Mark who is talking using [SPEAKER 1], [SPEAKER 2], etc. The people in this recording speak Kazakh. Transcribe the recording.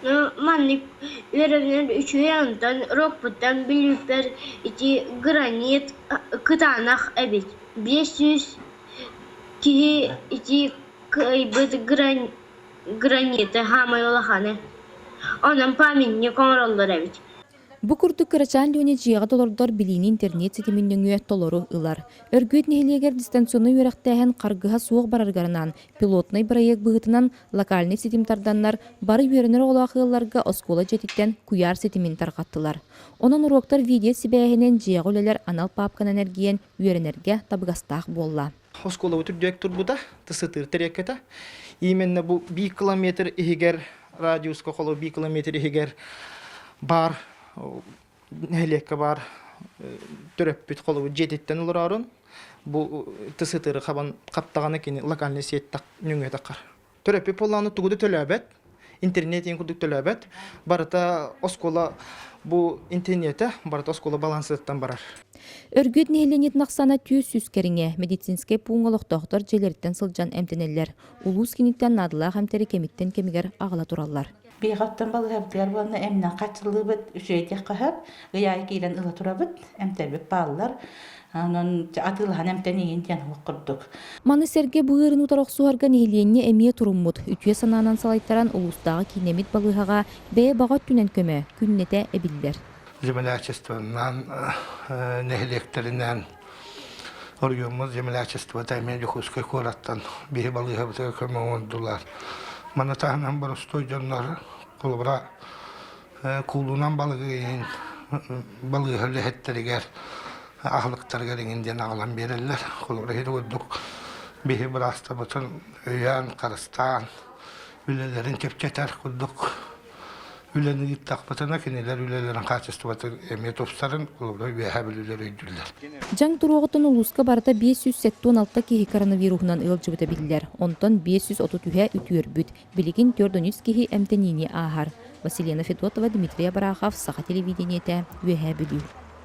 [SPEAKER 1] Mannik verebilir üçü yandan rokputtan bilüper iti granit kıtanak ebit. 500 ki iti kıybıt granit hamay olahane. Onun paminni konrollar ebit.
[SPEAKER 2] Бу курдук кырачаан лүне жиэҕэ толордор билини интернет сетиминнөҥүө толору ылар. Өргүт нехилиэгер дистанционный үөрэхтээһэн харгыһа суох бараргарынан, пилотный проект быһытынан локальный сетимтарданнар бары үөрэнер олоохыылларга оскуола жетиттен куяр сетимин таргаттылар. Онон уроктар видео сибээһинен жиэҕэ үлэлэр анал папкан энергиен үөрэнерге табыгастаах буолла.
[SPEAKER 3] Оскуола утурдуек турбута, тысытыр тереккета. Именно бу 1 километр ихигер радиуска холо 1 километр ихигер бар нәлекке бар төрөппүт колу жетиттен улурарын бу тысытыры хабан каптаганы кини локальный сеттак нүңө такар. Төрөппүт полланы тугуду төлөбөт, интернетин кудук төлөбөт. Барыта оскола бу интернете барыта оскола балансыттан барар.
[SPEAKER 2] Өргүт нехиленет нақсана түйіс сүскеріңе медицинскай пуңғалық доктор желерттен сылжан әмтенелер. Улус киниттен надыла хамтері кемиттен кемигер ағыла тураллар.
[SPEAKER 4] Бейғаттан балығабдығар болына әмнен қатшылығы бұд, үшейдек қағып, ғияй кейлен ұлы тұра бұд, әмтәрбек балылар, атылған әмтен еген тен ұқырдық.
[SPEAKER 2] Маны сәрге бұғырын ұтарақ суарға нехиленне әмие тұрыммыд. Үтуе сананан салайттаран ұлыстағы кинемит балығаға бәе бағат түнен көмі, күннете әбілдер.
[SPEAKER 5] Землячестводан, нехилектерінен, оргиумыз землячество таймен юхускай кораттан, бейі балығабдығы көмі оңдылар. Мана тағынан бір ұстой жонлар қолыбыра кулунан балығы лехеттерігер ағылықтарға реңінден ағылан берелер. Қолыбыра хеді өддік бейі бір астабытын өйен, қарыстан, үлелерін кепчетер күддік. Үлені гиттақпытына кенелер үлелерін қачыстыбатын әме топсарын қолыбыра өйәбіл үлер өйділер.
[SPEAKER 2] Жаң туруғытын улуска барыта 576 кихи коронавирусынан ылжыбыта билдер. Онтон 530 үтүөр бүт. Билигин 413 кихи әмтенини ахар. Василина Федотова, Дмитрия Барахов, Саха телевидениете, өйәбілі.